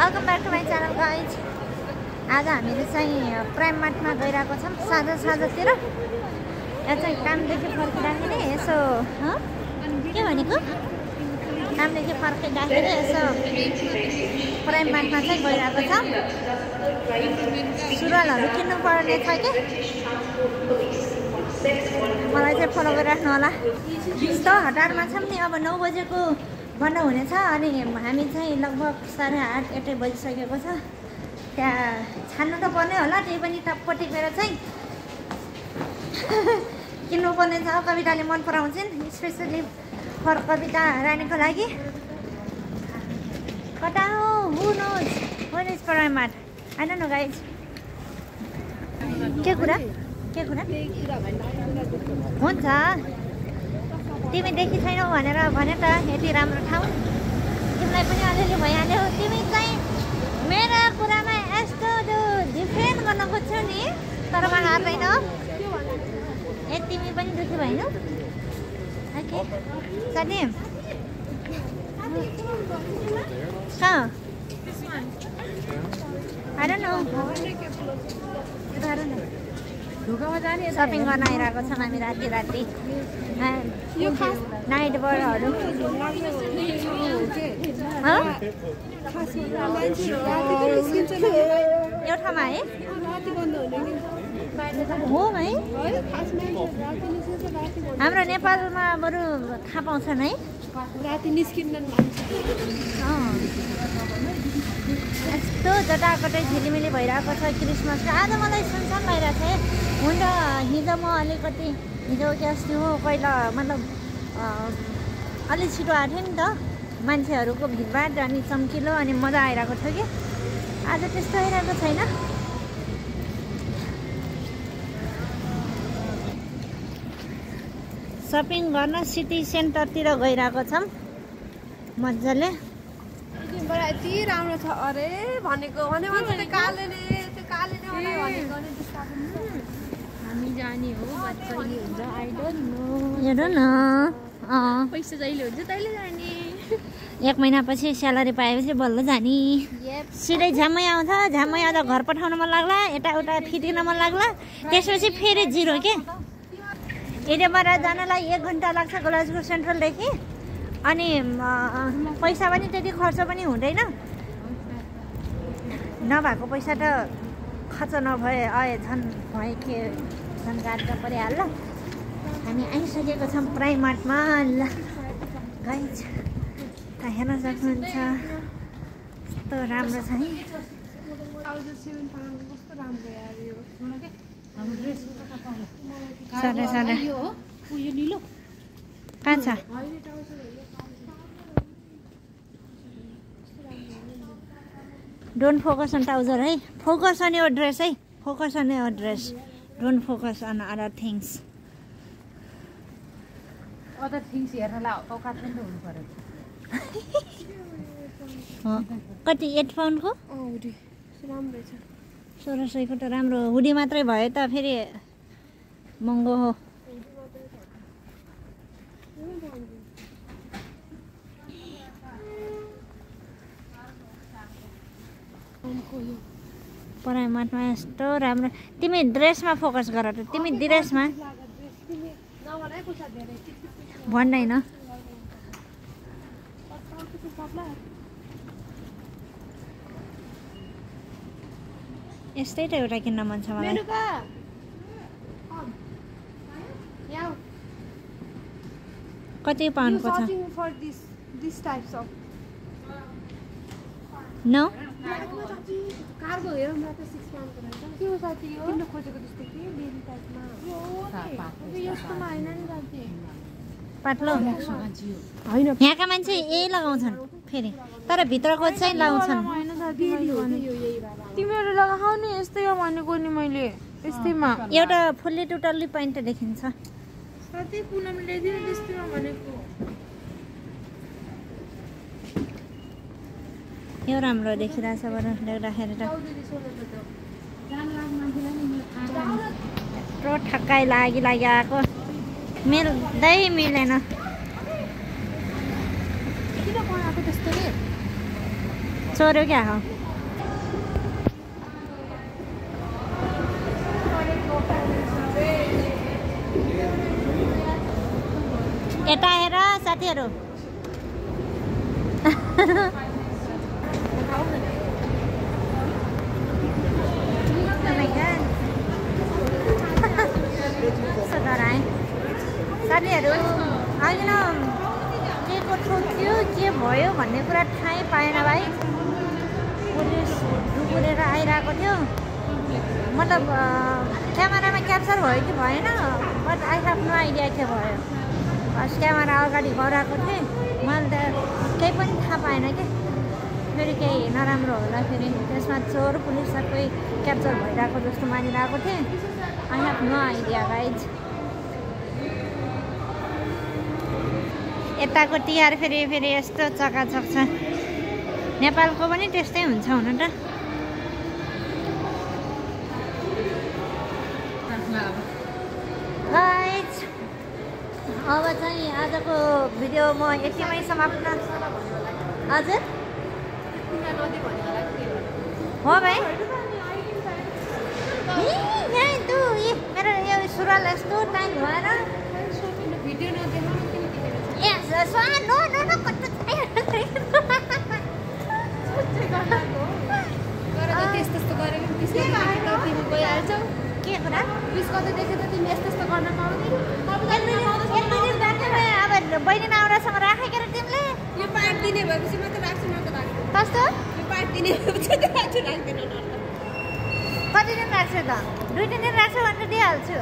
Welcome back to my channel guys. आज हामीले चाहिँ प्राइम मार्टमा गइरहेको छौँ साँझतिर। यहाँ चाहिँ कामदेखि फर्किँदाखेरि यसो के भनेको कामदेखि फर्किँदाखेरि यसो प्राइम मार्टमा चाहिँ गइरहेको छौँ। सुरुवालहरू किन्नु पर्ने छ कि मलाई चाहिँ फलो गरिराख्नु होला। यस्तो हतारमा छौँ नि, अब 9 बजेको बन्द हुनेछ अनि हामी चाहिँ लगभग 8:30 बजिसकेको छ। त्यहाँ छान्नु त पर्ने होला, त्यही पनि टप्प टिपेर चाहिँ किन्नुपर्ने छ। कविताले मन पराउँछन्, स्पेसली फर कविता रानीको लागि। कता हो, who knows where is prime mart? I don't know guys. के कुरा हुन्छ, तिमी देखि छैनौ भनेर भने त यति राम्रो ठाउँ तिमीलाई पनि अलिअलि भइहाल्यो। तिमी चाहिँ मेरो कुरामा यस्तो जो डिफेन्ड गर्न खोज्छौ नि, तर म हार्दैन। ए तिमी पनि दुखी भएनौ? ओके साथी कहाँ? I don't no. सपिङ गर्न आइरहेको छौँ हामी राति नाइट बर्डहरू। एउटामा है हो है। हाम्रो नेपालमा बरु थाहा पाउँछन् है, राति निस्किन्न। यस्तो जताकतै झिलिमिली भइरहेको छ क्रिसमसको। आज मलाई सुनसान भइरहेको छ। हुन त हिजो म अलिकति हिजो के अस्ति हो पहिला मतलब अलिक छिटो आएको थियो नि त, मान्छेहरूको भिडभाड अनि चम्किलो अनि मजा आइरहेको थियो कि। आज त्यस्तो आइरहेको छैन। सपिङ गर्न सिटी सेन्टरतिर गइरहेको छौँ मजाले। यति राम्रो छ अरे भनेको भने हामी जाने हो। कहिले हुन्छ आई डोन्ट नो। हेर न, पैसा जहिले हुन्छ तैले जाने। 1 महिनापछि स्यालेरी पाएपछि बल्ल जाने। सिधै झ्याम्मै आउँछ, झ्याम्मै आउँदा घर पठाउन मन लाग्ला, यताउता फिटिन मन लाग्ला, त्यसपछि फेरि जिरो के। यहाँबाट जानलाई 1 घन्टा लाग्छ गलाजको सेन्ट्रलदेखि। अनि पैसा पनि त्यति खर्च पनि हुँदैन। नभएको पैसा त खर्च नभए झन् भए के झन् गाड्दा परिहाल्यो। हामी आइसकेको छौँ प्राइम मार्टमा। ल गाइज त हेर्न सक्नुहुन्छ, यस्तो राम्रो छ है। साह्रै कहाँ छ? डोन्ट फोकस अन ट्राउजर है, फोकस अन योर ड्रेस है, focus on your dress, don't focus on other things. Other things हेर्नलाई औकात पनि हुनु पर्यो। कति 8 पाउन्डको? राम्रो छ। 1600 त राम्रो। हुडी मात्रै भयो त फेरि महँगो हो। प्राइम मार्टमा यस्तो राम्रो। तिमी ड्रेसमा फोकस गर त, तिमी ड्रेसमा भन्दैन। यस्तै त एउटा किन्न मन छ मलाई। कति पाउन्डको छ? नो कार्गो हेरौँ न त 6 पाउन्डको रहेछ। के हो साथी यो? किन्न खोजेको जस्तो के बेबी टाइपमा। यस्तोमा हैन नि साथी। पातलो हैन। यहाँका मान्छे यही लगाउँछन् फेरि, तर भित्रको चाहिँ लगाउँछन्। तिमीहरू लगाऊ नि, यस्तै हो भनेको नि मैले। यस्तैमा एउटा फुल्ली टुटल्ली प्यान्ट देखिन्छ। साथी पुनम ल्याइदिनु त्यस्तैमा भनेको। यो राम्रो देखिरहेछ बरु देख्दाखेरि त। यत्रो ठक्काइ लागि आएको मिल्दै मिलेन। किन बनाएको त्यस्तो रे? चोर्यो क्या हो? साथीहरू साथीहरू आइकन के को ठोक्यो के भयो भन्ने कुरा थाहै पाएन भाइ पुलिस डुकुरेर आइरहेको थियो मतलब क्यामेरामा क्याप्चर भयो कि भएन but I have no idea के भयो फर्स्ट क्यामेरा अगाडि गराएको थिएँ मैले त केही पनि थाहा पाएन कि फेरि केही नराम्रो होला फेरि त्यसमा चोर पुलिस सबै क्याप्चर भइरहेको जस्तो मानिरहेको थिएँ I have no idea guys यताको तिहार फेरि यस्तो चकाचक छ नेपालको पनि त्यस्तै हुन्छ हुन त गाइज अब चाहिँ आजको भिडियो म यतिमै समाप्त हजुर हो भाइ मेरो यो सुरुवाल यस्तो टाइम भएर के कुरा अब बहिनी नौरासँग राखेर तिमीले यो पार्ट दिने भएपछि मात्र राख्छु न त कस्तो यो पार्ट दिने भएपछि त राख्दैन कति दिन राख्छु त 2 दिन राख्छु भनेर दिइहाल्छु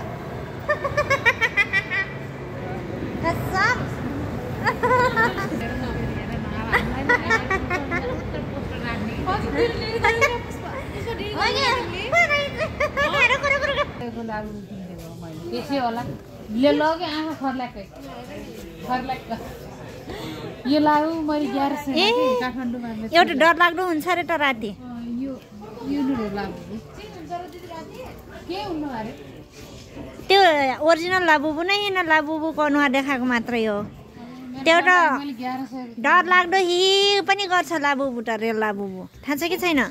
कसम होला ले लगे आँखा खर्लाकै यो लागु मैले 1100 काठमाडौँमा एउटा डर लाग्दो हुन्छ रे त राति यो नुरो लागु के हुनु अरे त्यो ओरिजिनल लाबुबु नै न लाबुबुको अनुहार देखाएको मात्रै हो त्यो त मैले 1100 डर लाग्दो हि पनि गर्छ लाबुबु त रेल लाबुबु थाहा छ कि छैन